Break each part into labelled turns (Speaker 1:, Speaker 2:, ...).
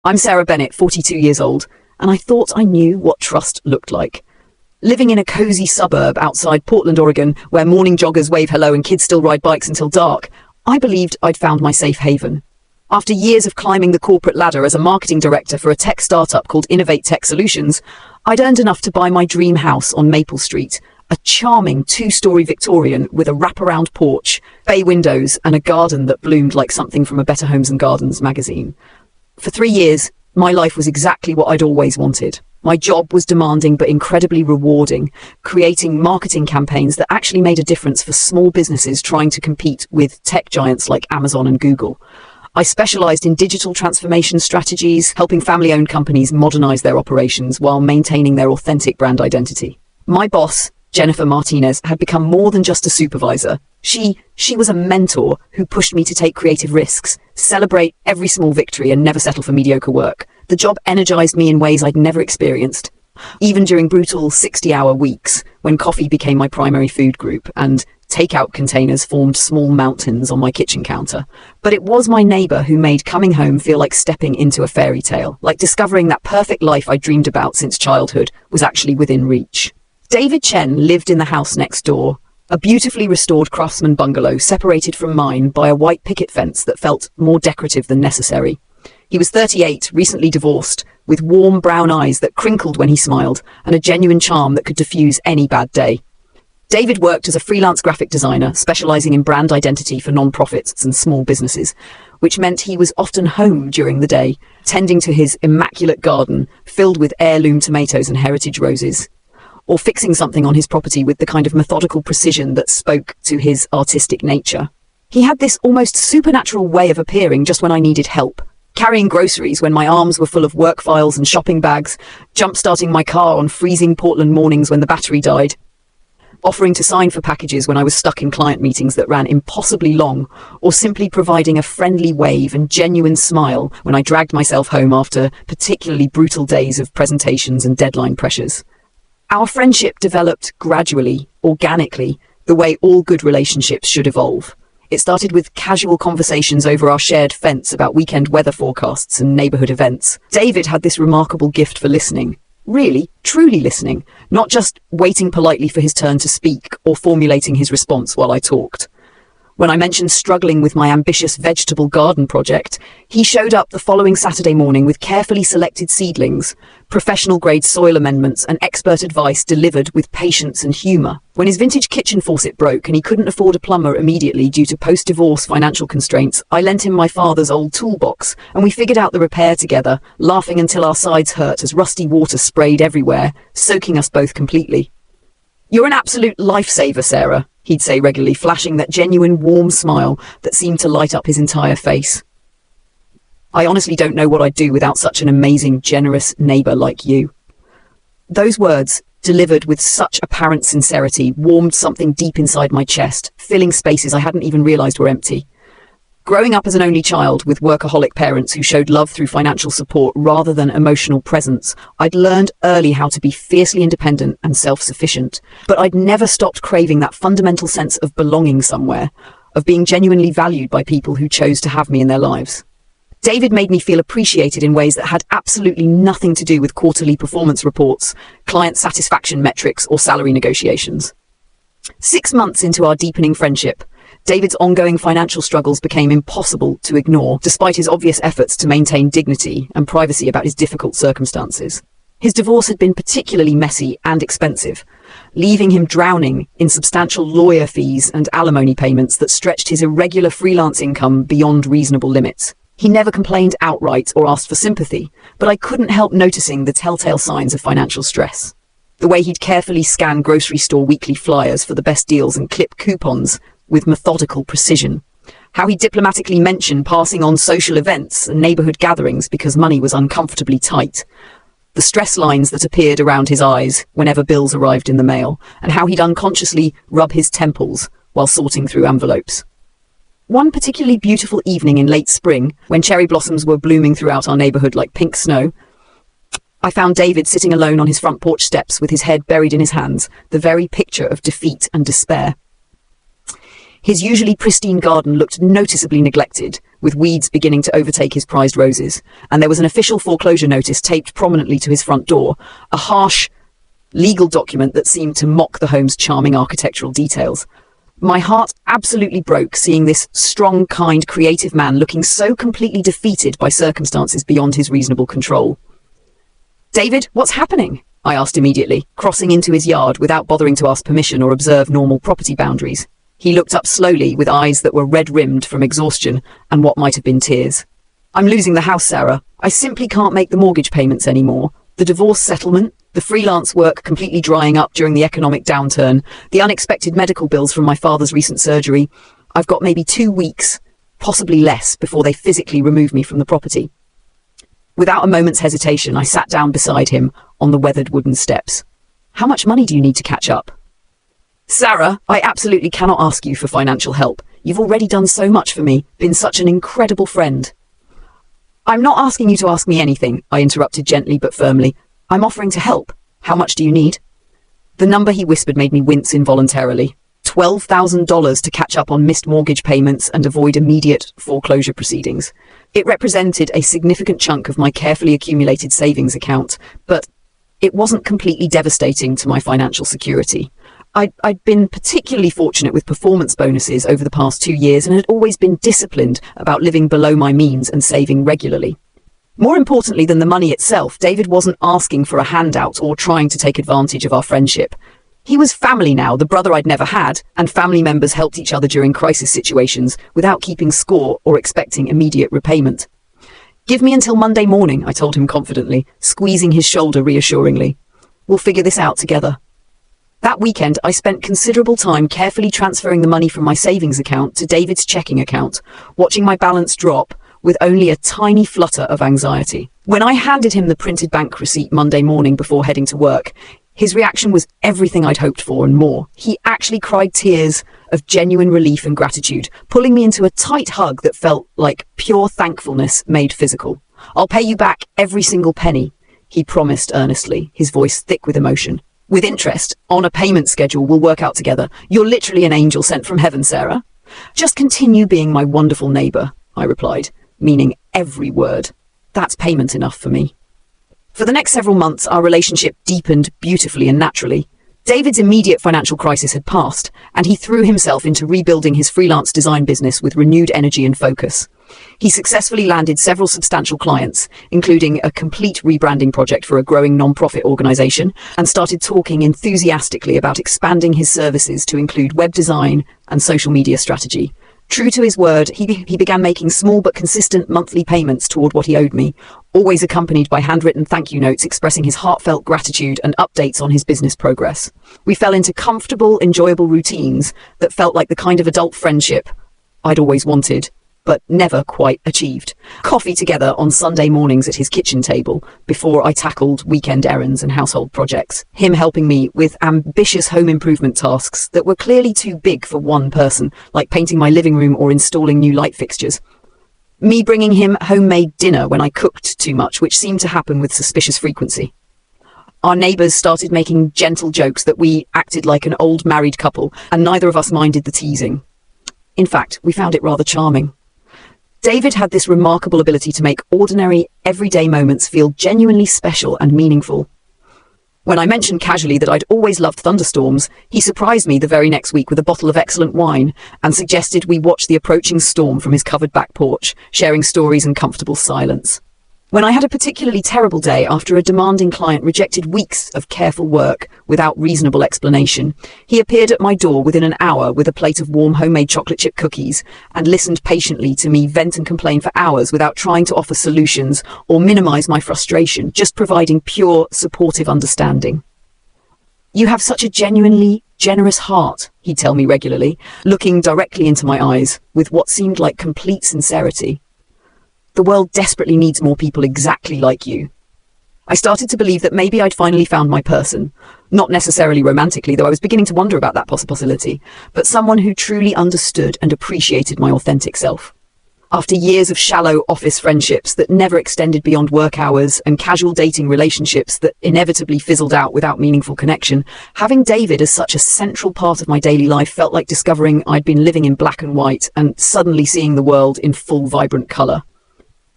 Speaker 1: I'm Sarah Bennett, 42 years old, and I thought I knew what trust looked like. Living in a cozy suburb outside Portland, Oregon, where morning joggers wave hello and kids still ride bikes until dark, I believed I'd found my safe haven. After years of climbing the corporate ladder as a marketing director for a tech startup called Innovate Tech Solutions, I'd earned enough to buy my dream house on Maple Street, a charming two-story Victorian with a wraparound porch, bay windows, and a garden that bloomed like something from a Better Homes and Gardens magazine. For 3 years, my life was exactly what I'd always wanted. My job was demanding but incredibly rewarding, creating marketing campaigns that actually made a difference for small businesses trying to compete with tech giants like Amazon and Google. I specialized in digital transformation strategies, helping family-owned companies modernize their operations while maintaining their authentic brand identity. My boss, Jennifer Martinez, had become more than just a supervisor. She was a mentor who pushed me to take creative risks, celebrate every small victory, and never settle for mediocre work. The job energized me in ways I'd never experienced, even during brutal 60-hour weeks when coffee became my primary food group and takeout containers formed small mountains on my kitchen counter. But it was my neighbor who made coming home feel like stepping into a fairy tale, like discovering that perfect life I dreamed about since childhood was actually within reach. David Chen lived in the house next door, a beautifully restored craftsman bungalow separated from mine by a white picket fence that felt more decorative than necessary. He was 38, recently divorced, with warm brown eyes that crinkled when he smiled, and a genuine charm that could diffuse any bad day. David worked as a freelance graphic designer, specializing in brand identity for non-profits and small businesses, which meant he was often home during the day, tending to his immaculate garden filled with heirloom tomatoes and heritage roses, or fixing something on his property with the kind of methodical precision that spoke to his artistic nature. He had this almost supernatural way of appearing just when I needed help, carrying groceries when my arms were full of work files and shopping bags, jump-starting my car on freezing Portland mornings when the battery died, offering to sign for packages when I was stuck in client meetings that ran impossibly long, or simply providing a friendly wave and genuine smile when I dragged myself home after particularly brutal days of presentations and deadline pressures. Our friendship developed gradually, organically, the way all good relationships should evolve. It started with casual conversations over our shared fence about weekend weather forecasts and neighborhood events. David had this remarkable gift for listening. Really, truly listening, not just waiting politely for his turn to speak or formulating his response while I talked. When I mentioned struggling with my ambitious vegetable garden project, he showed up the following Saturday morning with carefully selected seedlings, professional-grade soil amendments, and expert advice delivered with patience and humor. When his vintage kitchen faucet broke and he couldn't afford a plumber immediately due to post-divorce financial constraints, I lent him my father's old toolbox, and we figured out the repair together, laughing until our sides hurt as rusty water sprayed everywhere, soaking us both completely. "You're an absolute lifesaver, Sarah," he'd say regularly, flashing that genuine warm smile that seemed to light up his entire face. "I honestly don't know what I'd do without such an amazing, generous neighbor like you." Those words, delivered with such apparent sincerity, warmed something deep inside my chest, filling spaces I hadn't even realized were empty. Growing up as an only child with workaholic parents who showed love through financial support rather than emotional presence, I'd learned early how to be fiercely independent and self-sufficient. But I'd never stopped craving that fundamental sense of belonging somewhere, of being genuinely valued by people who chose to have me in their lives. David made me feel appreciated in ways that had absolutely nothing to do with quarterly performance reports, client satisfaction metrics, or salary negotiations. 6 months into our deepening friendship, David's ongoing financial struggles became impossible to ignore, despite his obvious efforts to maintain dignity and privacy about his difficult circumstances. His divorce had been particularly messy and expensive, leaving him drowning in substantial lawyer fees and alimony payments that stretched his irregular freelance income beyond reasonable limits. He never complained outright or asked for sympathy, but I couldn't help noticing the telltale signs of financial stress. The way he'd carefully scan grocery store weekly flyers for the best deals and clip coupons with methodical precision. How he diplomatically mentioned passing on social events and neighborhood gatherings because money was uncomfortably tight. The stress lines that appeared around his eyes whenever bills arrived in the mail, and how he'd unconsciously rub his temples while sorting through envelopes. One particularly beautiful evening in late spring, when cherry blossoms were blooming throughout our neighborhood like pink snow, I found David sitting alone on his front porch steps with his head buried in his hands, the very picture of defeat and despair. His usually pristine garden looked noticeably neglected, with weeds beginning to overtake his prized roses, and there was an official foreclosure notice taped prominently to his front door, a harsh, legal document that seemed to mock the home's charming architectural details. My heart absolutely broke seeing this strong, kind, creative man looking so completely defeated by circumstances beyond his reasonable control. "David, what's happening?" I asked immediately, crossing into his yard without bothering to ask permission or observe normal property boundaries. He looked up slowly with eyes that were red-rimmed from exhaustion and what might have been tears. "I'm losing the house, Sarah. I simply can't make the mortgage payments anymore. The divorce settlement, the freelance work completely drying up during the economic downturn, the unexpected medical bills from my father's recent surgery. I've got maybe 2 weeks, possibly less, before they physically remove me from the property." Without a moment's hesitation, I sat down beside him on the weathered wooden steps. "How much money do you need to catch up?" "Sarah, I absolutely cannot ask you for financial help. You've already done so much for me, been such an incredible friend." "I'm not asking you to ask me anything," I interrupted gently but firmly. "I'm offering to help. How much do you need?" The number he whispered made me wince involuntarily. $12,000 to catch up on missed mortgage payments and avoid immediate foreclosure proceedings. It represented a significant chunk of my carefully accumulated savings account, but it wasn't completely devastating to my financial security. I'd been particularly fortunate with performance bonuses over the past 2 years and had always been disciplined about living below my means and saving regularly. More importantly than the money itself, David wasn't asking for a handout or trying to take advantage of our friendship. He was family now, the brother I'd never had, and family members helped each other during crisis situations without keeping score or expecting immediate repayment. "Give me until Monday morning," I told him confidently, squeezing his shoulder reassuringly. "We'll figure this out together." That weekend, I spent considerable time carefully transferring the money from my savings account to David's checking account, watching my balance drop with only a tiny flutter of anxiety. When I handed him the printed bank receipt Monday morning before heading to work, his reaction was everything I'd hoped for and more. He actually cried tears of genuine relief and gratitude, pulling me into a tight hug that felt like pure thankfulness made physical. "I'll pay you back every single penny," he promised earnestly, his voice thick with emotion. "With interest, on a payment schedule we'll work out together. You're literally an angel sent from heaven, Sarah." "Just continue being my wonderful neighbor," I replied, meaning every word. That's payment enough for me. For the next several months, our relationship deepened beautifully and naturally. David's immediate financial crisis had passed, and he threw himself into rebuilding his freelance design business with renewed energy and focus. He successfully landed several substantial clients, including a complete rebranding project for a growing non-profit organization, and started talking enthusiastically about expanding his services to include web design and social media strategy. True to his word, he began making small but consistent monthly payments toward what he owed me, always accompanied by handwritten thank you notes expressing his heartfelt gratitude and updates on his business progress. We fell into comfortable, enjoyable routines that felt like the kind of adult friendship I'd always wanted, but never quite achieved. Coffee together on Sunday mornings at his kitchen table before I tackled weekend errands and household projects. Him helping me with ambitious home improvement tasks that were clearly too big for one person, like painting my living room or installing new light fixtures. Me bringing him homemade dinner when I cooked too much, which seemed to happen with suspicious frequency. Our neighbors started making gentle jokes that we acted like an old married couple, and neither of us minded the teasing. In fact, we found it rather charming. David had this remarkable ability to make ordinary, everyday moments feel genuinely special and meaningful. When I mentioned casually that I'd always loved thunderstorms, he surprised me the very next week with a bottle of excellent wine and suggested we watch the approaching storm from his covered back porch, sharing stories and comfortable silence. When I had a particularly terrible day after a demanding client rejected weeks of careful work without reasonable explanation, he appeared at my door within an hour with a plate of warm homemade chocolate chip cookies and listened patiently to me vent and complain for hours without trying to offer solutions or minimize my frustration, just providing pure, supportive understanding. "You have such a genuinely generous heart," he'd tell me regularly, looking directly into my eyes with what seemed like complete sincerity. "The world desperately needs more people exactly like you." I started to believe that maybe I'd finally found my person, not necessarily romantically, though I was beginning to wonder about that possibility, but someone who truly understood and appreciated my authentic self. After years of shallow office friendships that never extended beyond work hours and casual dating relationships that inevitably fizzled out without meaningful connection, having David as such a central part of my daily life felt like discovering I'd been living in black and white and suddenly seeing the world in full vibrant colour.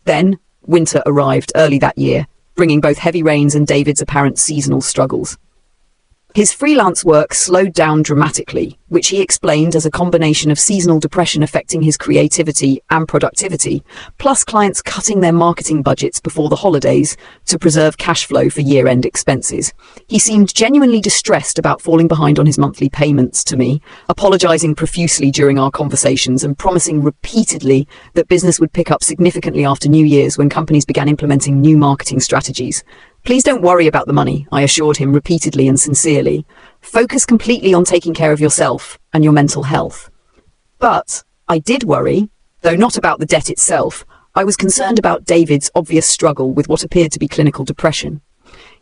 Speaker 1: Then, winter arrived early that year, bringing both heavy rains and David's apparent seasonal struggles. His freelance work slowed down dramatically, which he explained as a combination of seasonal depression affecting his creativity and productivity, plus clients cutting their marketing budgets before the holidays to preserve cash flow for year-end expenses. He seemed genuinely distressed about falling behind on his monthly payments to me, apologizing profusely during our conversations and promising repeatedly that business would pick up significantly after New Year's when companies began implementing new marketing strategies. "Please don't worry about the money," I assured him repeatedly and sincerely. "Focus completely on taking care of yourself and your mental health." But I did worry, though not about the debt itself. I was concerned about David's obvious struggle with what appeared to be clinical depression.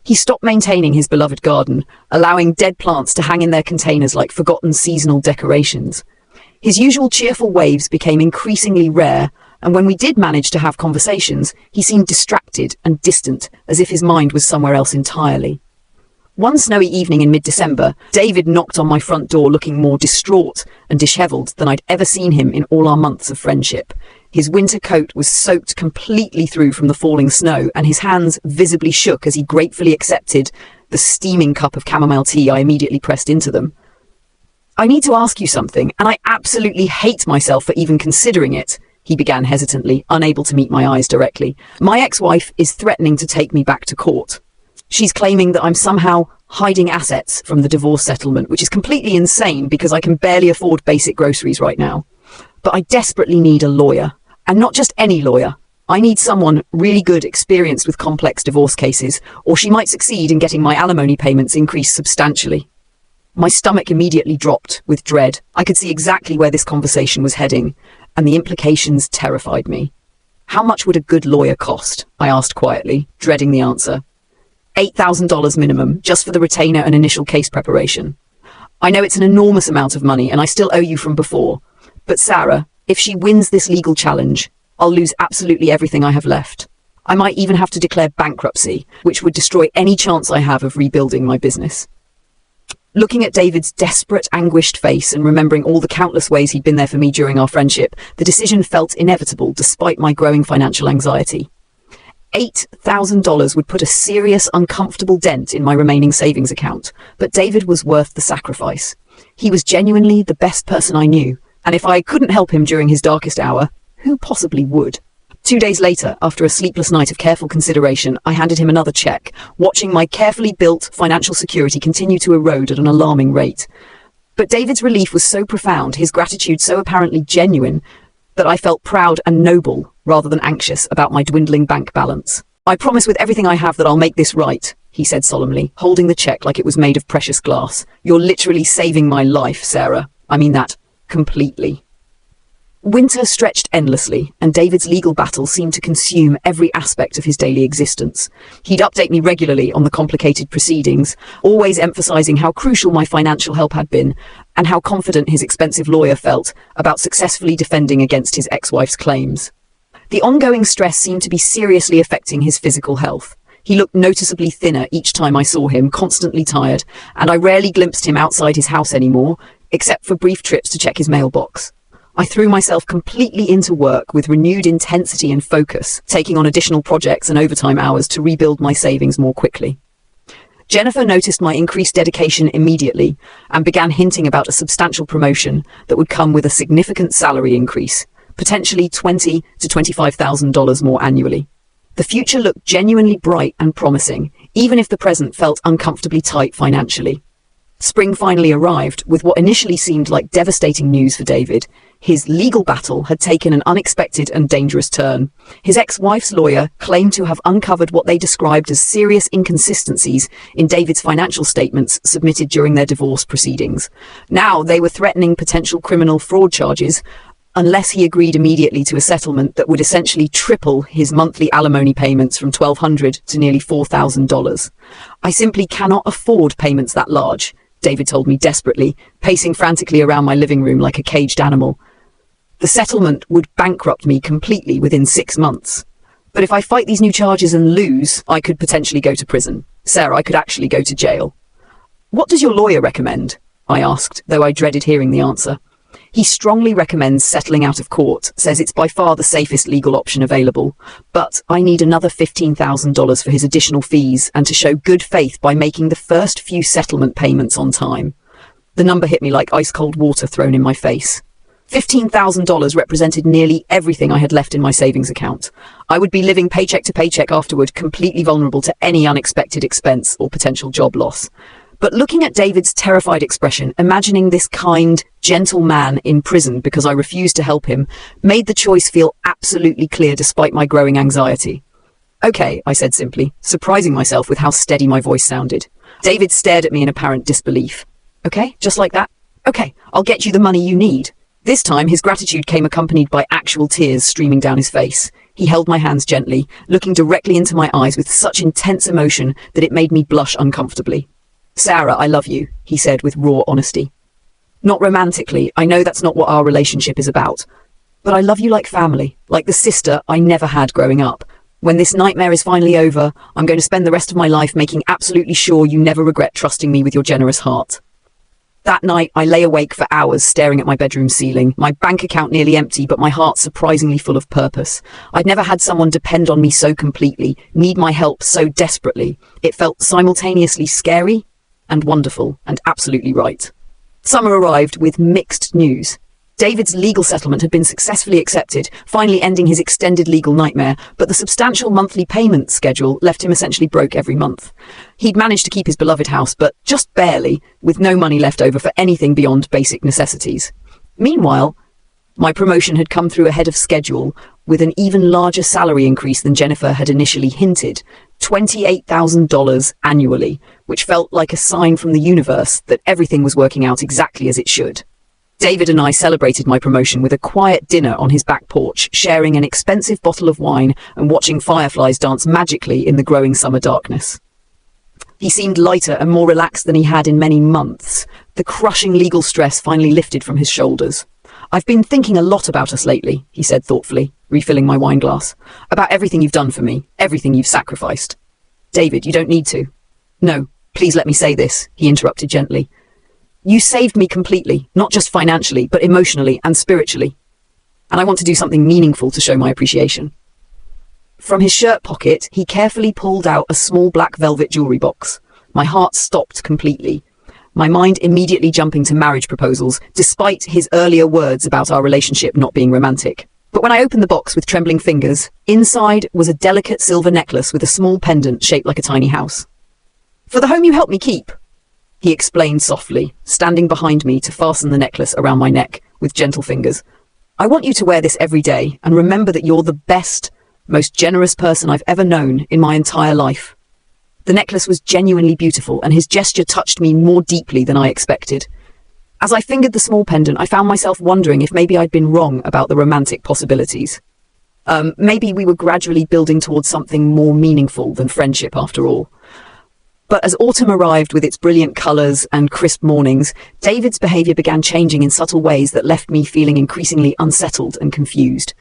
Speaker 1: He stopped maintaining his beloved garden, allowing dead plants to hang in their containers like forgotten seasonal decorations. His usual cheerful waves became increasingly rare, and when we did manage to have conversations, he seemed distracted and distant, as if his mind was somewhere else entirely. One snowy evening in mid-December, David knocked on my front door looking more distraught and dishevelled than I'd ever seen him in all our months of friendship. His winter coat was soaked completely through from the falling snow, and his hands visibly shook as he gratefully accepted the steaming cup of chamomile tea I immediately pressed into them. "I need to ask you something, and I absolutely hate myself for even considering it," he began hesitantly, unable to meet my eyes directly. "My ex-wife is threatening to take me back to court. She's claiming that I'm somehow hiding assets from the divorce settlement, which is completely insane because I can barely afford basic groceries right now. But I desperately need a lawyer, and not just any lawyer. I need someone really good, experienced with complex divorce cases, or she might succeed in getting my alimony payments increased substantially." My stomach immediately dropped with dread. I could see exactly where this conversation was heading, and the implications terrified me. "How much would a good lawyer cost?" I asked quietly, dreading the answer. $8,000 minimum, just for the retainer and initial case preparation. "I know it's an enormous amount of money, and I still owe you from before. But Sarah, if she wins this legal challenge, I'll lose absolutely everything I have left. I might even have to declare bankruptcy, which would destroy any chance I have of rebuilding my business." Looking at David's desperate, anguished face and remembering all the countless ways he'd been there for me during our friendship, the decision felt inevitable despite my growing financial anxiety. $8,000 would put a serious, uncomfortable dent in my remaining savings account, but David was worth the sacrifice. He was genuinely the best person I knew, and if I couldn't help him during his darkest hour, who possibly would? 2 days later, after a sleepless night of careful consideration, I handed him another check, watching my carefully built financial security continue to erode at an alarming rate. But David's relief was so profound, his gratitude so apparently genuine, that I felt proud and noble rather than anxious about my dwindling bank balance. "I promise with everything I have that I'll make this right," he said solemnly, holding the check like it was made of precious glass. "You're literally saving my life, Sarah. I mean that completely." Winter stretched endlessly, and David's legal battle seemed to consume every aspect of his daily existence. He'd update me regularly on the complicated proceedings, always emphasizing how crucial my financial help had been, and how confident his expensive lawyer felt about successfully defending against his ex-wife's claims. The ongoing stress seemed to be seriously affecting his physical health. He looked noticeably thinner each time I saw him, constantly tired, and I rarely glimpsed him outside his house anymore, except for brief trips to check his mailbox. I threw myself completely into work with renewed intensity and focus, taking on additional projects and overtime hours to rebuild my savings more quickly. Jennifer noticed my increased dedication immediately and began hinting about a substantial promotion that would come with a significant salary increase, potentially $20,000 to $25,000 more annually. The future looked genuinely bright and promising, even if the present felt uncomfortably tight financially. Spring finally arrived, with what initially seemed like devastating news for David. His legal battle had taken an unexpected and dangerous turn. His ex-wife's lawyer claimed to have uncovered what they described as serious inconsistencies in David's financial statements submitted during their divorce proceedings. Now they were threatening potential criminal fraud charges unless he agreed immediately to a settlement that would essentially triple his monthly alimony payments from $1,200 to nearly $4,000. "I simply cannot afford payments that large," David told me desperately, pacing frantically around my living room like a caged animal. The settlement would bankrupt me completely within 6 months. But if I fight these new charges and lose, I could potentially go to prison. Sarah, I could actually go to jail. What does your lawyer recommend? I asked, though I dreaded hearing the answer. He strongly recommends settling out of court, says it's by far the safest legal option available. But I need another $15,000 for his additional fees and to show good faith by making the first few settlement payments on time. The number hit me like ice-cold water thrown in my face. $15,000 represented nearly everything I had left in my savings account. I would be living paycheck to paycheck afterward, completely vulnerable to any unexpected expense or potential job loss. But looking at David's terrified expression, imagining this kind, gentle man in prison because I refused to help him, made the choice feel absolutely clear despite my growing anxiety. Okay, I said simply, surprising myself with how steady my voice sounded. David stared at me in apparent disbelief. Okay, just like that? Okay, I'll get you the money you need. This time, his gratitude came accompanied by actual tears streaming down his face. He held my hands gently, looking directly into my eyes with such intense emotion that it made me blush uncomfortably. Sarah, I love you, he said with raw honesty. Not romantically, I know that's not what our relationship is about. But I love you like family, like the sister I never had growing up. When this nightmare is finally over, I'm going to spend the rest of my life making absolutely sure you never regret trusting me with your generous heart. That night, I lay awake for hours staring at my bedroom ceiling, my bank account nearly empty, but my heart surprisingly full of purpose. I'd never had someone depend on me so completely, need my help so desperately. It felt simultaneously scary and wonderful and absolutely right. Summer arrived with mixed news. David's legal settlement had been successfully accepted, finally ending his extended legal nightmare, but the substantial monthly payment schedule left him essentially broke every month. He'd managed to keep his beloved house, but just barely, with no money left over for anything beyond basic necessities. Meanwhile, my promotion had come through ahead of schedule, with an even larger salary increase than Jennifer had initially hinted, $28,000 annually, which felt like a sign from the universe that everything was working out exactly as it should. David and I celebrated my promotion with a quiet dinner on his back porch, sharing an expensive bottle of wine and watching fireflies dance magically in the growing summer darkness. He seemed lighter and more relaxed than he had in many months. The crushing legal stress finally lifted from his shoulders. I've been thinking a lot about us lately, he said thoughtfully, refilling my wine glass. About everything you've done for me, everything you've sacrificed. David, you don't need to. No, please let me say this, he interrupted gently. You saved me completely, not just financially, but emotionally and spiritually. And I want to do something meaningful to show my appreciation. From his shirt pocket, he carefully pulled out a small black velvet jewelry box. My heart stopped completely, my mind immediately jumping to marriage proposals, despite his earlier words about our relationship not being romantic. But when I opened the box with trembling fingers, inside was a delicate silver necklace with a small pendant shaped like a tiny house. For the home you helped me keep, he explained softly, standing behind me to fasten the necklace around my neck with gentle fingers. I want you to wear this every day and remember that you're the best, most generous person I've ever known in my entire life. The necklace was genuinely beautiful, and his gesture touched me more deeply than I expected. As I fingered the small pendant, I found myself wondering if maybe I'd been wrong about the romantic possibilities. Maybe we were gradually building towards something more meaningful than friendship after all. But as autumn arrived with its brilliant colours and crisp mornings, David's behaviour began changing in subtle ways that left me feeling increasingly unsettled and confused.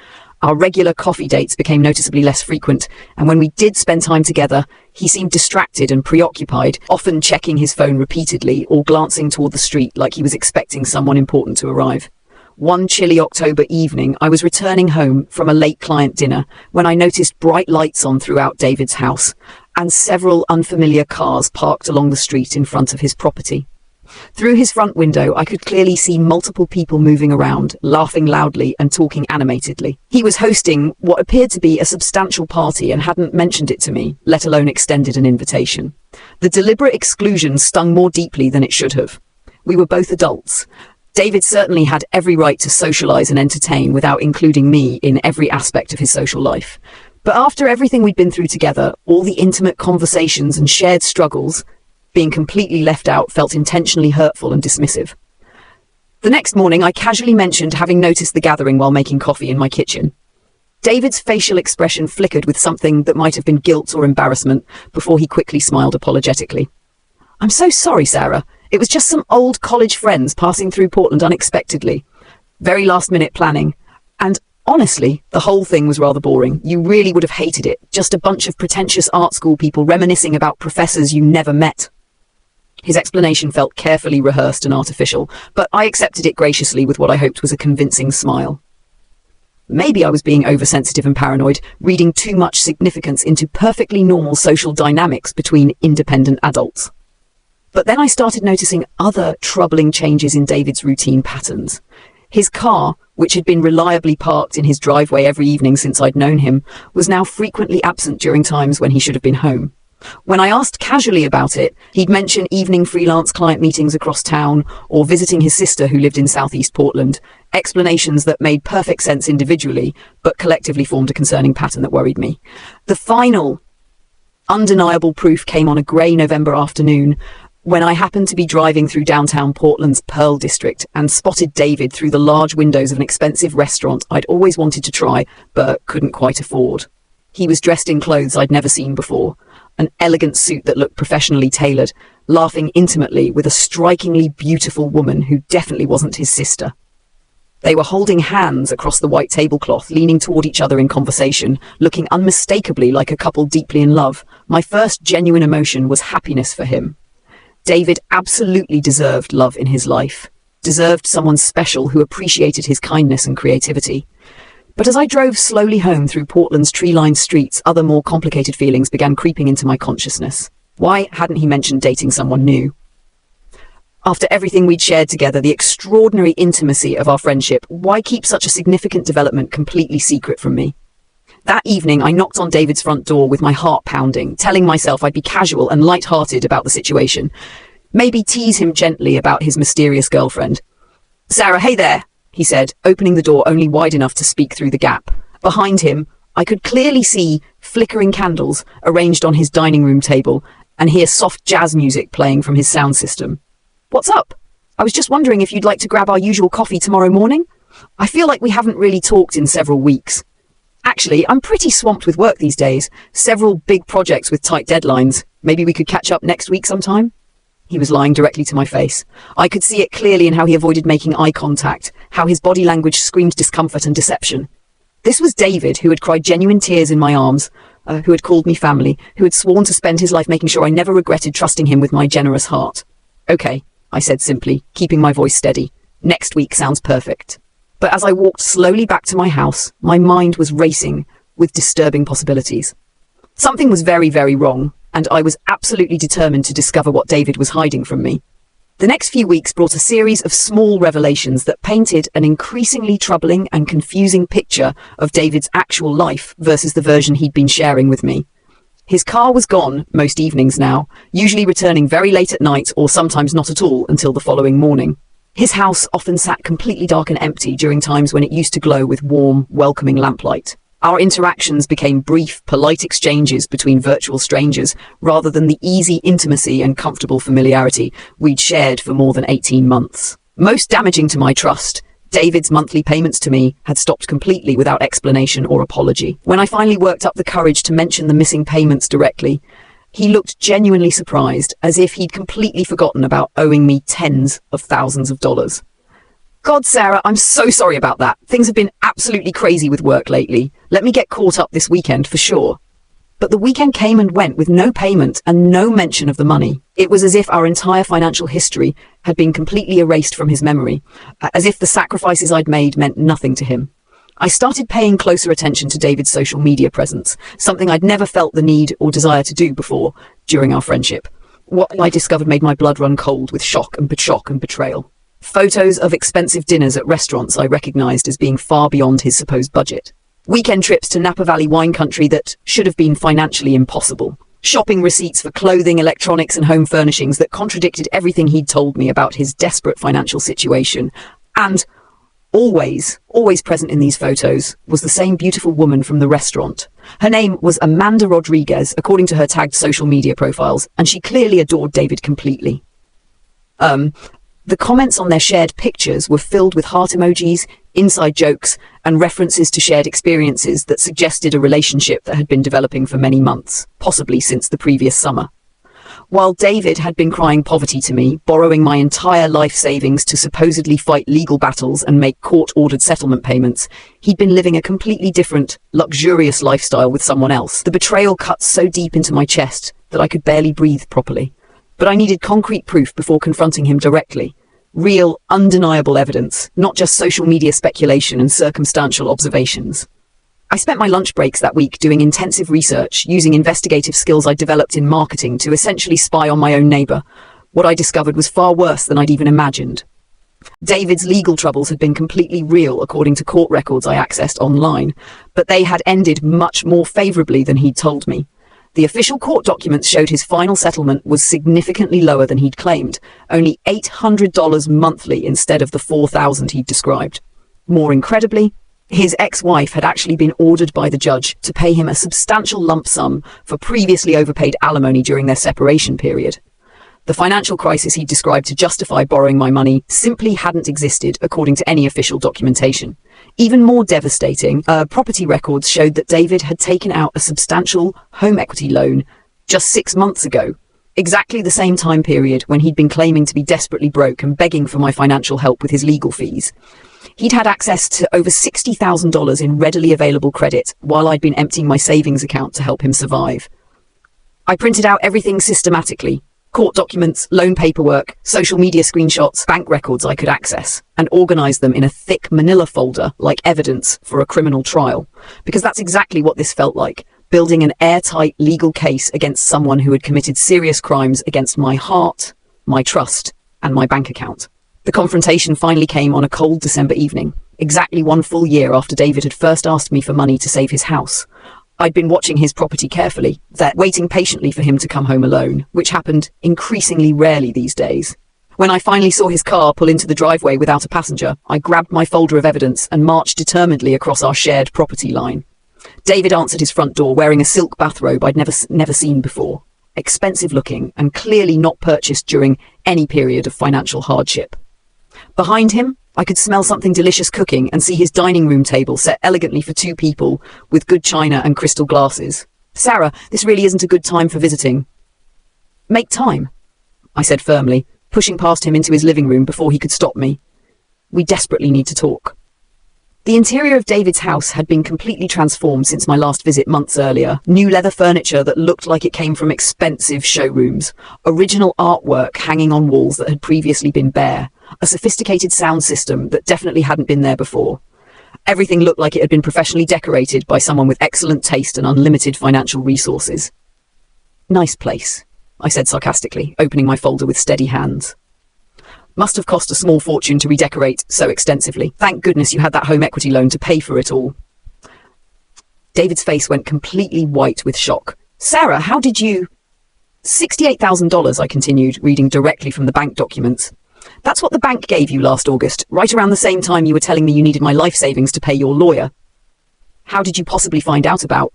Speaker 1: Our regular coffee dates became noticeably less frequent, and when we did spend time together, he seemed distracted and preoccupied, often checking his phone repeatedly or glancing toward the street like he was expecting someone important to arrive. One chilly October evening, I was returning home from a late client dinner when I noticed bright lights on throughout David's house and several unfamiliar cars parked along the street in front of his property. Through his front window, I could clearly see multiple people moving around, laughing loudly and talking animatedly. He was hosting what appeared to be a substantial party and hadn't mentioned it to me, let alone extended an invitation. The deliberate exclusion stung more deeply than it should have. We were both adults. David certainly had every right to socialize and entertain without including me in every aspect of his social life. But after everything we'd been through together, all the intimate conversations and shared struggles, being completely left out felt intentionally hurtful and dismissive. The next morning, I casually mentioned having noticed the gathering while making coffee in my kitchen. David's facial expression flickered with something that might have been guilt or embarrassment before he quickly smiled apologetically. I'm so sorry, Sarah. It was just some old college friends passing through Portland unexpectedly. Very last-minute planning. And honestly, the whole thing was rather boring. You really would have hated it. Just a bunch of pretentious art school people reminiscing about professors you never met. His explanation felt carefully rehearsed and artificial, but I accepted it graciously with what I hoped was a convincing smile. Maybe I was being oversensitive and paranoid, reading too much significance into perfectly normal social dynamics between independent adults. But then I started noticing other troubling changes in David's routine patterns. His car, which had been reliably parked in his driveway every evening since I'd known him, was now frequently absent during times when he should have been home. When I asked casually about it, he'd mention evening freelance client meetings across town or visiting his sister who lived in southeast Portland, explanations that made perfect sense individually, but collectively formed a concerning pattern that worried me. The final, undeniable proof came on a grey November afternoon when I happened to be driving through downtown Portland's Pearl District and spotted David through the large windows of an expensive restaurant I'd always wanted to try, but couldn't quite afford. He was dressed in clothes I'd never seen before, an elegant suit that looked professionally tailored, laughing intimately with a strikingly beautiful woman who definitely wasn't his sister. They were holding hands across the white tablecloth, leaning toward each other in conversation, looking unmistakably like a couple deeply in love. My first genuine emotion was happiness for him. David absolutely deserved love in his life, deserved someone special who appreciated his kindness and creativity. But as I drove slowly home through Portland's tree-lined streets, other more complicated feelings began creeping into my consciousness. Why hadn't he mentioned dating someone new? After everything we'd shared together, the extraordinary intimacy of our friendship, why keep such a significant development completely secret from me? That evening, I knocked on David's front door with my heart pounding, telling myself I'd be casual and light-hearted about the situation. Maybe tease him gently about his mysterious girlfriend. "Sarah, hey there," he said, opening the door only wide enough to speak through the gap. Behind him, I could clearly see flickering candles arranged on his dining room table and hear soft jazz music playing from his sound system. "What's up? I was just wondering if you'd like to grab our usual coffee tomorrow morning. I feel like we haven't really talked in several weeks. Actually, I'm pretty swamped with work these days. Several big projects with tight deadlines. Maybe we could catch up next week sometime?" He was lying directly to my face. I could see it clearly in how he avoided making eye contact, how his body language screamed discomfort and deception. This was David, who had cried genuine tears in my arms, who had called me family, who had sworn to spend his life making sure I never regretted trusting him with my generous heart. "Okay," I said simply, keeping my voice steady. "Next week sounds perfect." But as I walked slowly back to my house, my mind was racing with disturbing possibilities. Something was very, very wrong, and I was absolutely determined to discover what David was hiding from me. The next few weeks brought a series of small revelations that painted an increasingly troubling and confusing picture of David's actual life versus the version he'd been sharing with me. His car was gone most evenings now, usually returning very late at night or sometimes not at all until the following morning. His house often sat completely dark and empty during times when it used to glow with warm, welcoming lamplight. Our interactions became brief, polite exchanges between virtual strangers rather than the easy intimacy and comfortable familiarity we'd shared for more than 18 months. Most damaging to my trust, David's monthly payments to me had stopped completely without explanation or apology. When I finally worked up the courage to mention the missing payments directly, he looked genuinely surprised, as if he'd completely forgotten about owing me tens of thousands of dollars. "God, Sarah, I'm so sorry about that. Things have been absolutely crazy with work lately. Let me get caught up this weekend for sure." But the weekend came and went with no payment and no mention of the money. It was as if our entire financial history had been completely erased from his memory, as if the sacrifices I'd made meant nothing to him. I started paying closer attention to David's social media presence, something I'd never felt the need or desire to do before during our friendship. What I discovered made my blood run cold with shock and betrayal. Photos of expensive dinners at restaurants I recognized as being far beyond his supposed budget. Weekend trips to Napa Valley wine country that should have been financially impossible. Shopping receipts for clothing, electronics, and home furnishings that contradicted everything he'd told me about his desperate financial situation. And always present in these photos was the same beautiful woman from the restaurant. Her name was Amanda Rodriguez, according to her tagged social media profiles, and she clearly adored David completely. The comments on their shared pictures were filled with heart emojis, inside jokes, and references to shared experiences that suggested a relationship that had been developing for many months, possibly since the previous summer. While David had been crying poverty to me, borrowing my entire life savings to supposedly fight legal battles and make court-ordered settlement payments, he'd been living a completely different, luxurious lifestyle with someone else. The betrayal cut so deep into my chest that I could barely breathe properly. But I needed concrete proof before confronting him directly. Real, undeniable evidence, not just social media speculation and circumstantial observations. I spent my lunch breaks that week doing intensive research, using investigative skills I developed in marketing to essentially spy on my own neighbor. What I discovered was far worse than I'd even imagined. David's legal troubles had been completely real according to court records I accessed online, but they had ended much more favorably than he'd told me. The official court documents showed his final settlement was significantly lower than he'd claimed, only $800 monthly instead of the $4,000 he'd described. More incredibly, his ex-wife had actually been ordered by the judge to pay him a substantial lump sum for previously overpaid alimony during their separation period. The financial crisis he described to justify borrowing my money simply hadn't existed according to any official documentation. Even more devastating, property records showed that David had taken out a substantial home equity loan just 6 months ago, exactly the same time period when he'd been claiming to be desperately broke and begging for my financial help with his legal fees. He'd had access to over $60,000 in readily available credit while I'd been emptying my savings account to help him survive. I printed out everything systematically: court documents, loan paperwork, social media screenshots, bank records I could access, and organized them in a thick manila folder like evidence for a criminal trial. Because that's exactly what this felt like, building an airtight legal case against someone who had committed serious crimes against my heart, my trust, and my bank account. The confrontation finally came on a cold December evening, exactly 1 full year after David had first asked me for money to save his house. I'd been watching his property carefully, waiting patiently for him to come home alone, which happened increasingly rarely these days. When I finally saw his car pull into the driveway without a passenger, I grabbed my folder of evidence and marched determinedly across our shared property line. David answered his front door wearing a silk bathrobe I'd never seen before, expensive looking and clearly not purchased during any period of financial hardship. Behind him, I could smell something delicious cooking and see his dining room table set elegantly for 2 people with good china and crystal glasses. "Sarah, this really isn't a good time for visiting." "Make time," I said firmly, pushing past him into his living room before he could stop me. "We desperately need to talk." The interior of David's house had been completely transformed since my last visit months earlier. New leather furniture that looked like it came from expensive showrooms, original artwork hanging on walls that had previously been bare, a sophisticated sound system that definitely hadn't been there before. Everything looked like it had been professionally decorated by someone with excellent taste and unlimited financial resources. "Nice place," I said sarcastically, opening my folder with steady hands. "Must have cost a small fortune to redecorate so extensively. Thank goodness you had that home equity loan to pay for it all." David's face went completely white with shock. "Sarah, how did you—" $68,000, I continued, reading directly from the bank documents. "That's what the bank gave you last August, right around the same time you were telling me you needed my life savings to pay your lawyer." "How did you possibly find out about—"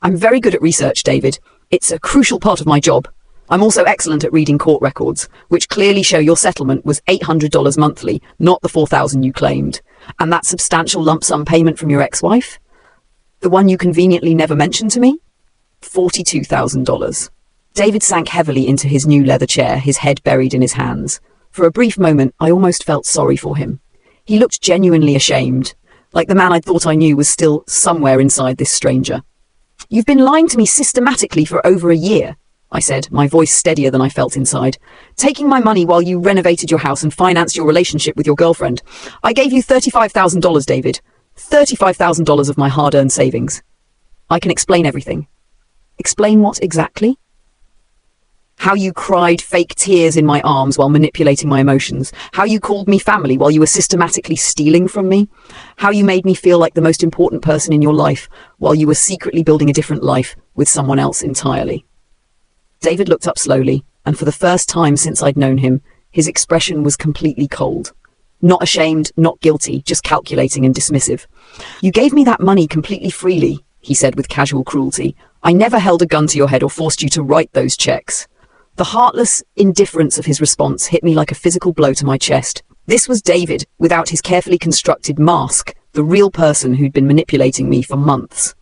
Speaker 1: "I'm very good at research, David. It's a crucial part of my job. I'm also excellent at reading court records, which clearly show your settlement was $800 monthly, not the $4,000 you claimed. And that substantial lump sum payment from your ex-wife? The one you conveniently never mentioned to me? $42,000. David sank heavily into his new leather chair, his head buried in his hands. For a brief moment, I almost felt sorry for him. He looked genuinely ashamed, like the man I thought I knew was still somewhere inside this stranger. "You've been lying to me systematically for over a year," I said, my voice steadier than I felt inside. "Taking my money while you renovated your house and financed your relationship with your girlfriend. I gave you $35,000, David. $35,000 of my hard-earned savings. I can explain everything." "Explain what exactly?" "How you cried fake tears in my arms while manipulating my emotions. How you called me family while you were systematically stealing from me. How you made me feel like the most important person in your life while you were secretly building a different life with someone else entirely." David looked up slowly, and for the first time since I'd known him, his expression was completely cold. Not ashamed, not guilty, just calculating and dismissive. "You gave me that money completely freely," he said with casual cruelty. "I never held a gun to your head or forced you to write those checks." The heartless indifference of his response hit me like a physical blow to my chest. This was David, without his carefully constructed mask, the real person who'd been manipulating me for months.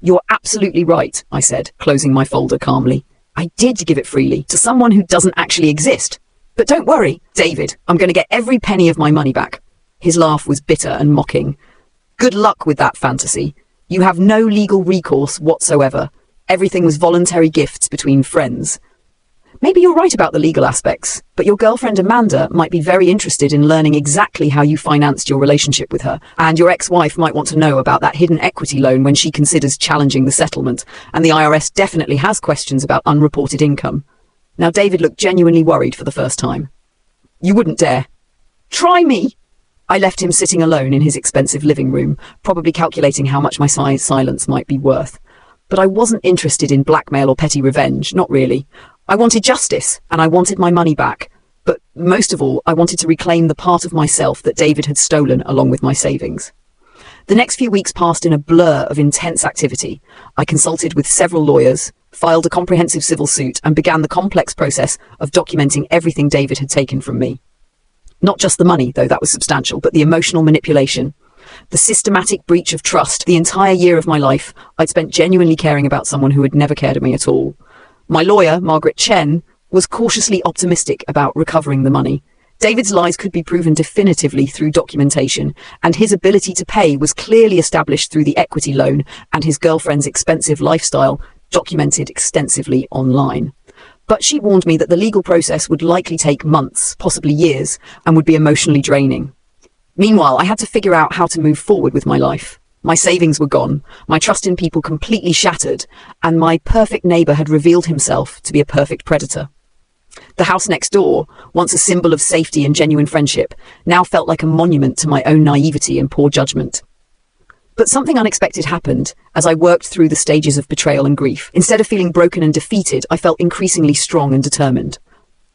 Speaker 1: "You're absolutely right," I said, closing my folder calmly. I did give it freely to someone who doesn't actually exist. But don't worry, David, I'm going to get every penny of my money back. His laugh was bitter and mocking. Good luck with that fantasy. You have no legal recourse whatsoever. Everything was voluntary gifts between friends. Maybe you're right about the legal aspects, but your girlfriend Amanda might be very interested in learning exactly how you financed your relationship with her, and your ex-wife might want to know about that hidden equity loan when she considers challenging the settlement, and the IRS definitely has questions about unreported income. Now David looked genuinely worried for the first time. You wouldn't dare. Try me! I left him sitting alone in his expensive living room, probably calculating how much my silence might be worth. But I wasn't interested in blackmail or petty revenge, not really. I wanted justice, and I wanted my money back. But most of all, I wanted to reclaim the part of myself that David had stolen along with my savings. The next few weeks passed in a blur of intense activity. I consulted with several lawyers, filed a comprehensive civil suit, and began the complex process of documenting everything David had taken from me. Not just the money, though that was substantial, but the emotional manipulation. The systematic breach of trust. The entire year of my life, I'd spent genuinely caring about someone who had never cared of me at all. My lawyer, Margaret Chen, was cautiously optimistic about recovering the money. David's lies could be proven definitively through documentation, and his ability to pay was clearly established through the equity loan and his girlfriend's expensive lifestyle, documented extensively online. But she warned me that the legal process would likely take months, possibly years, and would be emotionally draining. Meanwhile, I had to figure out how to move forward with my life. My savings were gone, my trust in people completely shattered, and my perfect neighbor had revealed himself to be a perfect predator. The house next door, once a symbol of safety and genuine friendship, now felt like a monument to my own naivety and poor judgment. But something unexpected happened as I worked through the stages of betrayal and grief. Instead of feeling broken and defeated, I felt increasingly strong and determined.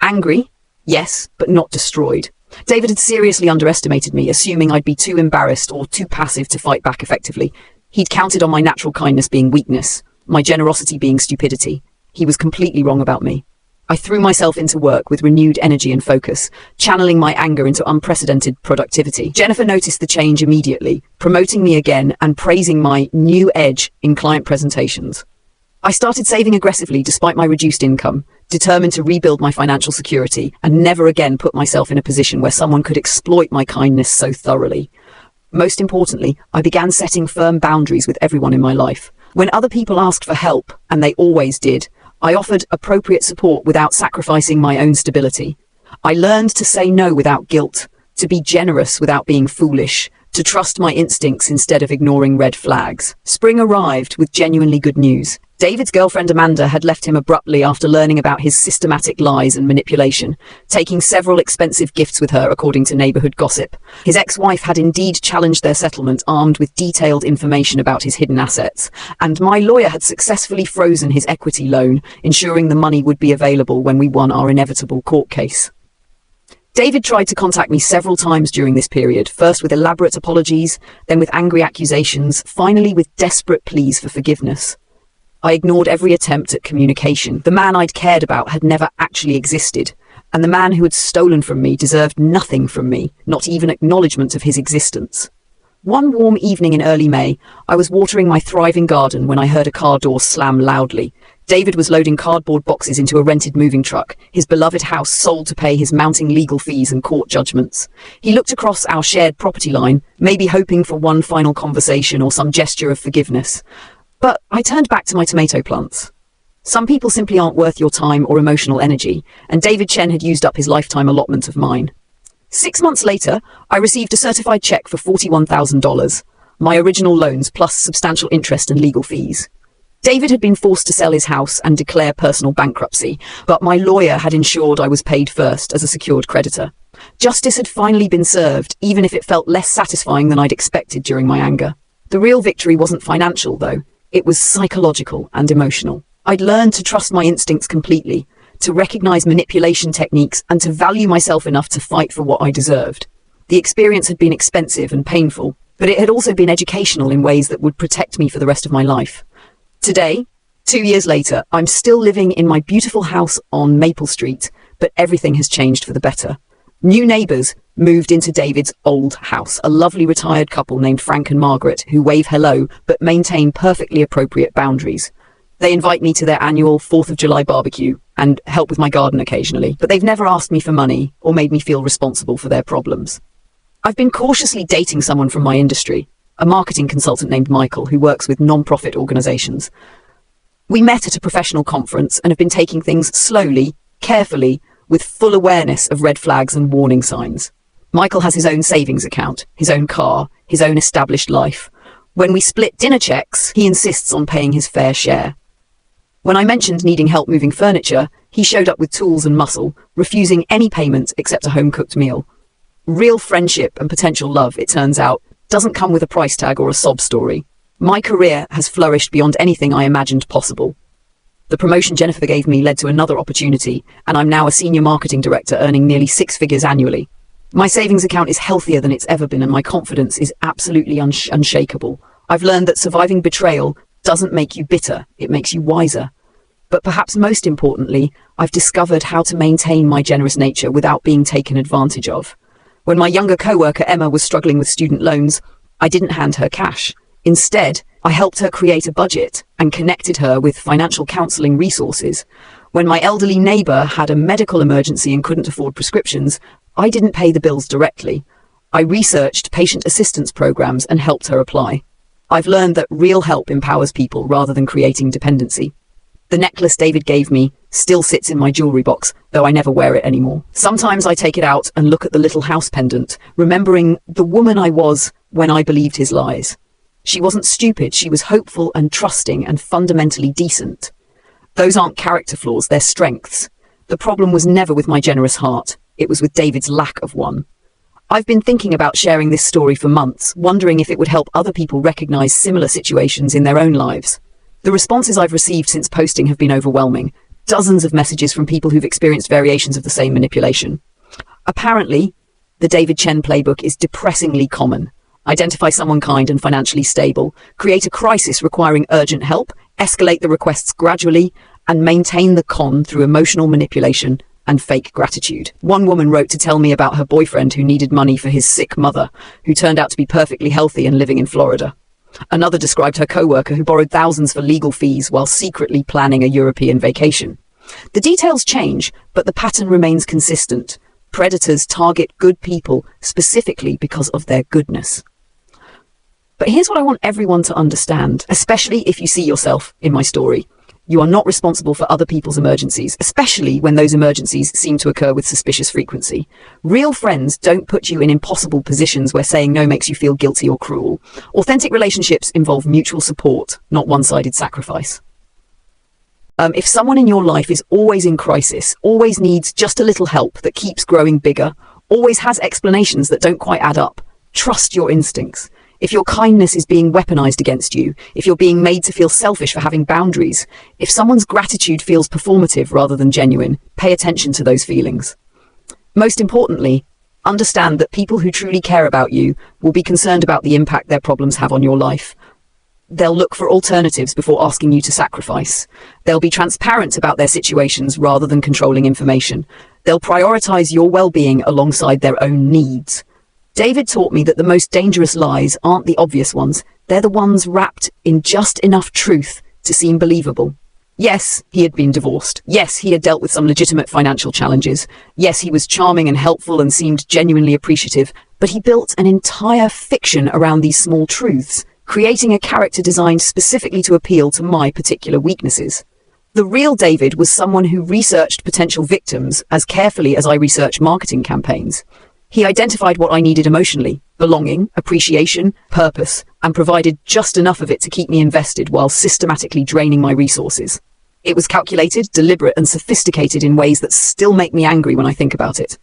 Speaker 1: Angry? Yes, but not destroyed. David had seriously underestimated me, assuming I'd be too embarrassed or too passive to fight back effectively. He'd counted on my natural kindness being weakness, my generosity being stupidity. He was completely wrong about me. I threw myself into work with renewed energy and focus, channeling my anger into unprecedented productivity. Jennifer noticed the change immediately, promoting me again and praising my new edge in client presentations. I started saving aggressively despite my reduced income, determined to rebuild my financial security and never again put myself in a position where someone could exploit my kindness so thoroughly. Most importantly, I began setting firm boundaries with everyone in my life. When other people asked for help, and they always did, I offered appropriate support without sacrificing my own stability. I learned to say no without guilt, to be generous without being foolish, to trust my instincts instead of ignoring red flags. Spring arrived with genuinely good news. David's girlfriend Amanda had left him abruptly after learning about his systematic lies and manipulation, taking several expensive gifts with her according to neighborhood gossip. His ex-wife had indeed challenged their settlement, armed with detailed information about his hidden assets, and my lawyer had successfully frozen his equity loan, ensuring the money would be available when we won our inevitable court case. David tried to contact me several times during this period, first with elaborate apologies, then with angry accusations, finally with desperate pleas for forgiveness. I ignored every attempt at communication. The man I'd cared about had never actually existed, and the man who had stolen from me deserved nothing from me, not even acknowledgement of his existence. One warm evening in early May, I was watering my thriving garden when I heard a car door slam loudly. David was loading cardboard boxes into a rented moving truck, his beloved house sold to pay his mounting legal fees and court judgments. He looked across our shared property line, maybe hoping for one final conversation or some gesture of forgiveness. But I turned back to my tomato plants. Some people simply aren't worth your time or emotional energy, and David Chen had used up his lifetime allotment of mine. 6 months later, I received a certified check for $41,000, my original loans plus substantial interest and legal fees. David had been forced to sell his house and declare personal bankruptcy, but my lawyer had ensured I was paid first as a secured creditor. Justice had finally been served, even if it felt less satisfying than I'd expected during my anger. The real victory wasn't financial, though. It was psychological and emotional. I'd learned to trust my instincts completely, to recognize manipulation techniques, and to value myself enough to fight for what I deserved. The experience had been expensive and painful, but it had also been educational in ways that would protect me for the rest of my life. Today, 2 years later, I'm still living in my beautiful house on Maple Street, but everything has changed for the better. New neighbors moved into David's old house, a lovely retired couple named Frank and Margaret who wave hello but maintain perfectly appropriate boundaries. They invite me to their annual 4th of July barbecue and help with my garden occasionally, but they've never asked me for money or made me feel responsible for their problems. I've been cautiously dating someone from my industry, a marketing consultant named Michael who works with non-profit organizations. We met at a professional conference and have been taking things slowly, carefully, with full awareness of red flags and warning signs. Michael has his own savings account, his own car, his own established life. When we split dinner checks, he insists on paying his fair share. When I mentioned needing help moving furniture, he showed up with tools and muscle, refusing any payment except a home-cooked meal. Real friendship and potential love, it turns out, doesn't come with a price tag or a sob story. My career has flourished beyond anything I imagined possible. The promotion Jennifer gave me led to another opportunity, and I'm now a senior marketing director earning nearly 6 figures annually. My savings account is healthier than it's ever been, and my confidence is absolutely unshakable. I've learned that surviving betrayal doesn't make you bitter, it makes you wiser. But perhaps most importantly, I've discovered how to maintain my generous nature without being taken advantage of. When my younger co-worker Emma was struggling with student loans, I didn't hand her cash. Instead, I helped her create a budget and connected her with financial counseling resources. When my elderly neighbor had a medical emergency and couldn't afford prescriptions, I didn't pay the bills directly. I researched patient assistance programs and helped her apply. I've learned that real help empowers people rather than creating dependency. The necklace David gave me still sits in my jewelry box, though I never wear it anymore. Sometimes I take it out and look at the little house pendant, remembering the woman I was when I believed his lies. She wasn't stupid, she was hopeful and trusting and fundamentally decent. Those aren't character flaws, they're strengths. The problem was never with my generous heart, it was with David's lack of one. I've been thinking about sharing this story for months, wondering if it would help other people recognize similar situations in their own lives. The responses I've received since posting have been overwhelming. Dozens of messages from people who've experienced variations of the same manipulation. Apparently, the David Chen playbook is depressingly common. Identify someone kind and financially stable, create a crisis requiring urgent help, escalate the requests gradually, and maintain the con through emotional manipulation and fake gratitude. One woman wrote to tell me about her boyfriend who needed money for his sick mother, who turned out to be perfectly healthy and living in Florida. Another described her co-worker who borrowed thousands for legal fees while secretly planning a European vacation. The details change, but the pattern remains consistent. Predators target good people specifically because of their goodness. But here's what I want everyone to understand, especially if you see yourself in my story. You are not responsible for other people's emergencies, especially when those emergencies seem to occur with suspicious frequency. Real friends don't put you in impossible positions where saying no makes you feel guilty or cruel. Authentic relationships involve mutual support, not one-sided sacrifice. If someone in your life is always in crisis, always needs just a little help that keeps growing bigger, always has explanations that don't quite add up, trust your instincts. If your kindness is being weaponized against you, if you're being made to feel selfish for having boundaries, if someone's gratitude feels performative rather than genuine, pay attention to those feelings. Most importantly, understand that people who truly care about you will be concerned about the impact their problems have on your life. They'll look for alternatives before asking you to sacrifice. They'll be transparent about their situations rather than controlling information. They'll prioritize your well-being alongside their own needs. David taught me that the most dangerous lies aren't the obvious ones. They're the ones wrapped in just enough truth to seem believable. Yes, he had been divorced. Yes, he had dealt with some legitimate financial challenges. Yes, he was charming and helpful and seemed genuinely appreciative. But he built an entire fiction around these small truths, creating a character designed specifically to appeal to my particular weaknesses. The real David was someone who researched potential victims as carefully as I research marketing campaigns. He identified what I needed emotionally, belonging, appreciation, purpose, and provided just enough of it to keep me invested while systematically draining my resources. It was calculated, deliberate, and sophisticated in ways that still make me angry when I think about it.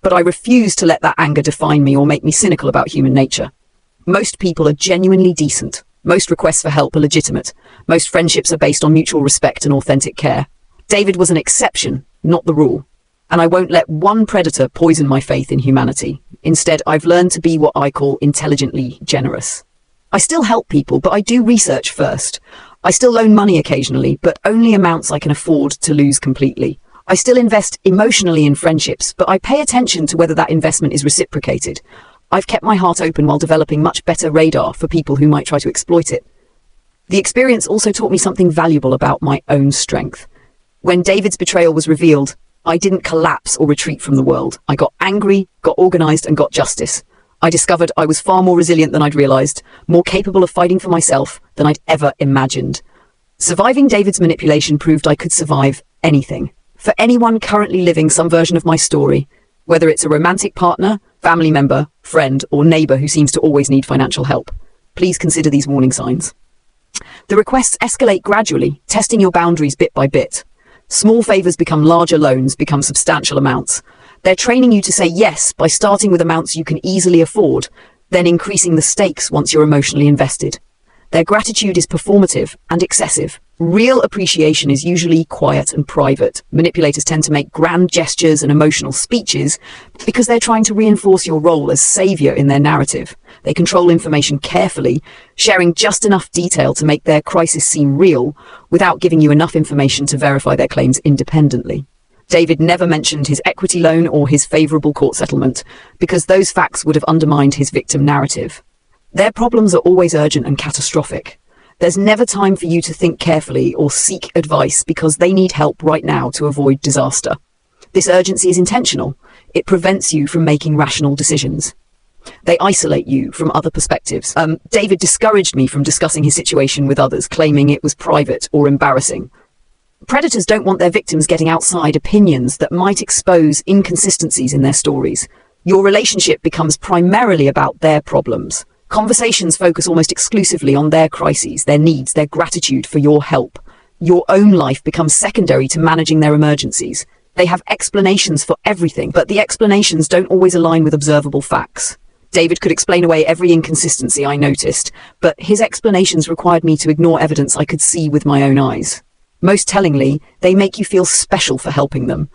Speaker 1: But I refuse to let that anger define me or make me cynical about human nature. Most people are genuinely decent. Most requests for help are legitimate. Most friendships are based on mutual respect and authentic care. David was an exception, not the rule. And I won't let one predator poison my faith in humanity. Instead, I've learned to be what I call intelligently generous. I still help people, but I do research first. I still loan money occasionally, but only amounts I can afford to lose completely. I still invest emotionally in friendships, but I pay attention to whether that investment is reciprocated. I've kept my heart open while developing much better radar for people who might try to exploit it. The experience also taught me something valuable about my own strength. When David's betrayal was revealed, I didn't collapse or retreat from the world. I got angry, got organized, and got justice. I discovered I was far more resilient than I'd realized, more capable of fighting for myself than I'd ever imagined. Surviving David's manipulation proved I could survive anything. For anyone currently living some version of my story, whether it's a romantic partner, family member, friend, or neighbor who seems to always need financial help, please consider these warning signs. The requests escalate gradually, testing your boundaries bit by bit. Small favors become larger loans, become substantial amounts. They're training you to say yes by starting with amounts you can easily afford, then increasing the stakes once you're emotionally invested. Their gratitude is performative and excessive. Real appreciation is usually quiet and private. Manipulators tend to make grand gestures and emotional speeches because they're trying to reinforce your role as savior in their narrative. They control information carefully, sharing just enough detail to make their crisis seem real without giving you enough information to verify their claims independently. David never mentioned his equity loan or his favorable court settlement because those facts would have undermined his victim narrative. Their problems are always urgent and catastrophic. There's never time for you to think carefully or seek advice because they need help right now to avoid disaster. This urgency is intentional. It prevents you from making rational decisions. They isolate you from other perspectives. David discouraged me from discussing his situation with others, claiming it was private or embarrassing. Predators don't want their victims getting outside opinions that might expose inconsistencies in their stories. Your relationship becomes primarily about their problems. Conversations focus almost exclusively on their crises, their needs, their gratitude for your help. Your own life becomes secondary to managing their emergencies. They have explanations for everything, but the explanations don't always align with observable facts. David could explain away every inconsistency I noticed, but his explanations required me to ignore evidence I could see with my own eyes. Most tellingly, they make you feel special for helping them.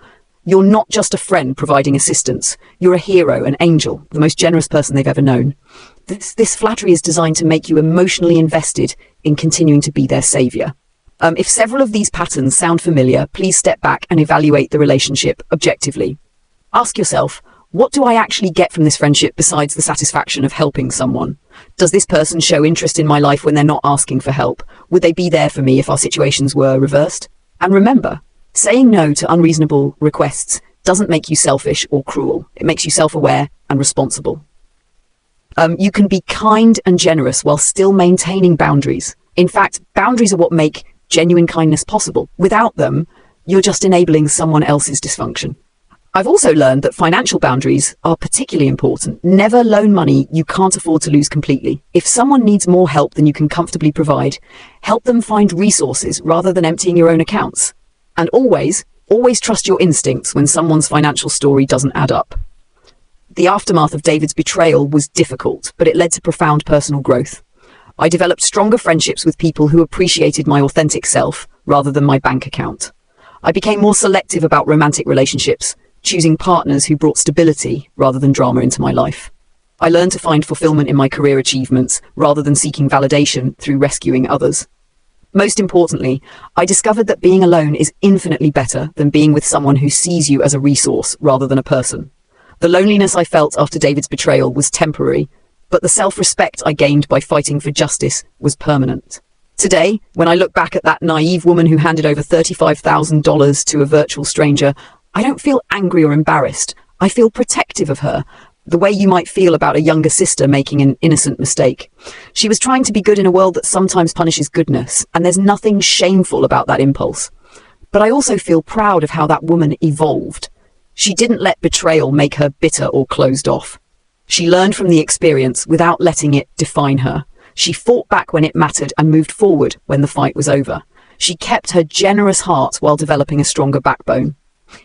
Speaker 1: You're not just a friend providing assistance. You're a hero, an angel, the most generous person they've ever known. This flattery is designed to make you emotionally invested in continuing to be their savior. If several of these patterns sound familiar, please step back and evaluate the relationship objectively. Ask yourself, what do I actually get from this friendship besides the satisfaction of helping someone? Does this person show interest in my life when they're not asking for help? Would they be there for me if our situations were reversed? And remember, saying no to unreasonable requests doesn't make you selfish or cruel. It makes you self-aware and responsible. You can be kind and generous while still maintaining boundaries. In fact, boundaries are what make genuine kindness possible. Without them, you're just enabling someone else's dysfunction. I've also learned that financial boundaries are particularly important. Never loan money you can't afford to lose completely. If someone needs more help than you can comfortably provide, help them find resources rather than emptying your own accounts. And always trust your instincts when someone's financial story doesn't add up. The aftermath of David's betrayal was difficult, but it led to profound personal growth. I developed stronger friendships with people who appreciated my authentic self rather than my bank account. I became more selective about romantic relationships, choosing partners who brought stability rather than drama into my life. I learned to find fulfillment in my career achievements rather than seeking validation through rescuing others. Most importantly, I discovered that being alone is infinitely better than being with someone who sees you as a resource rather than a person. The loneliness I felt after David's betrayal was temporary, but the self-respect I gained by fighting for justice was permanent. Today, when I look back at that naive woman who handed over $35,000 to a virtual stranger, I don't feel angry or embarrassed. I feel protective of her, the way you might feel about a younger sister making an innocent mistake. She was trying to be good in a world that sometimes punishes goodness, and there's nothing shameful about that impulse. But I also feel proud of how that woman evolved. She didn't let betrayal make her bitter or closed off. She learned from the experience without letting it define her. She fought back when it mattered and moved forward when the fight was over. She kept her generous heart while developing a stronger backbone.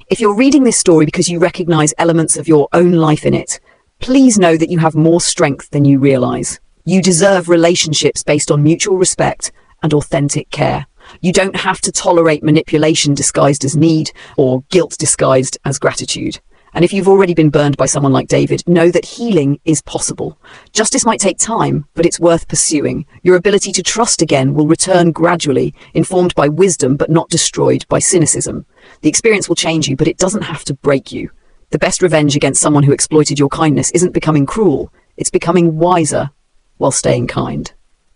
Speaker 1: If you're reading this story because you recognize elements of your own life in it, please know that you have more strength than you realize. You deserve relationships based on mutual respect and authentic care. You don't have to tolerate manipulation disguised as need or guilt disguised as gratitude. And if you've already been burned by someone like David, know that healing is possible. Justice might take time, but it's worth pursuing. Your ability to trust again will return gradually, informed by wisdom but not destroyed by cynicism. The experience will change you, but it doesn't have to break you. The best revenge against someone who exploited your kindness isn't becoming cruel. It's becoming wiser while staying kind.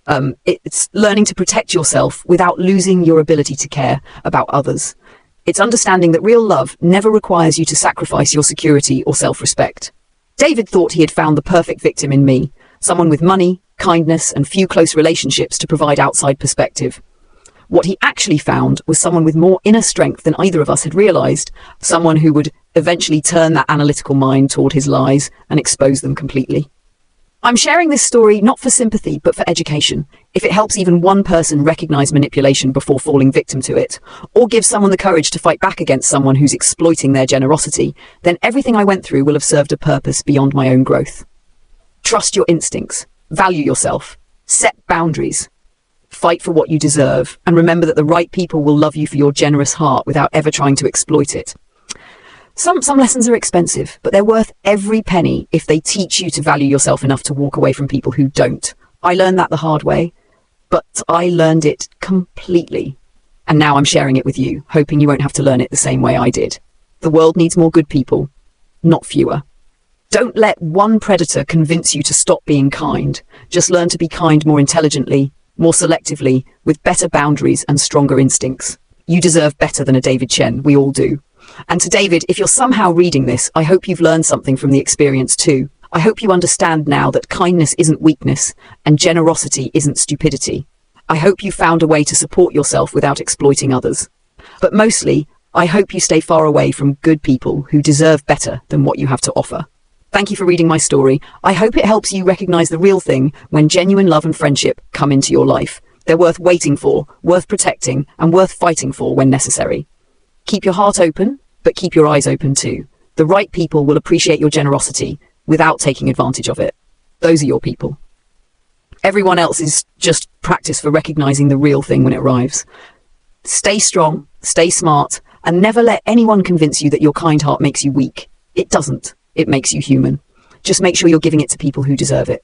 Speaker 1: It's learning to protect yourself without losing your ability to care about others. It's understanding that real love never requires you to sacrifice your security or self-respect. David thought he had found the perfect victim in me, someone with money, kindness, and few close relationships to provide outside perspective. What he actually found was someone with more inner strength than either of us had realized, someone who would eventually turn that analytical mind toward his lies and expose them completely. I'm sharing this story not for sympathy, but for education. If it helps even one person recognize manipulation before falling victim to it, or gives someone the courage to fight back against someone who's exploiting their generosity, then everything I went through will have served a purpose beyond my own growth. Trust your instincts, value yourself, set boundaries, fight for what you deserve, and remember that the right people will love you for your generous heart without ever trying to exploit it. Some lessons are expensive, but they're worth every penny if they teach you to value yourself enough to walk away from people who don't. I learned that the hard way, but I learned it completely. And now I'm sharing it with you, hoping you won't have to learn it the same way I did. The world needs more good people, not fewer. Don't let one predator convince you to stop being kind. Just learn to be kind more intelligently, more selectively, with better boundaries and stronger instincts. You deserve better than a David Chen, we all do. And to David, if you're somehow reading this, I hope you've learned something from the experience too. I hope you understand now that kindness isn't weakness and generosity isn't stupidity. I hope you found a way to support yourself without exploiting others. But mostly, I hope you stay far away from good people who deserve better than what you have to offer. Thank you for reading my story. I hope it helps you recognize the real thing when genuine love and friendship come into your life. They're worth waiting for, worth protecting, and worth fighting for when necessary. Keep your heart open, but keep your eyes open too. The right people will appreciate your generosity without taking advantage of it. Those are your people. Everyone else is just practice for recognizing the real thing when it arrives. Stay strong, stay smart, and never let anyone convince you that your kind heart makes you weak. It doesn't. It makes you human. Just make sure you're giving it to people who deserve it.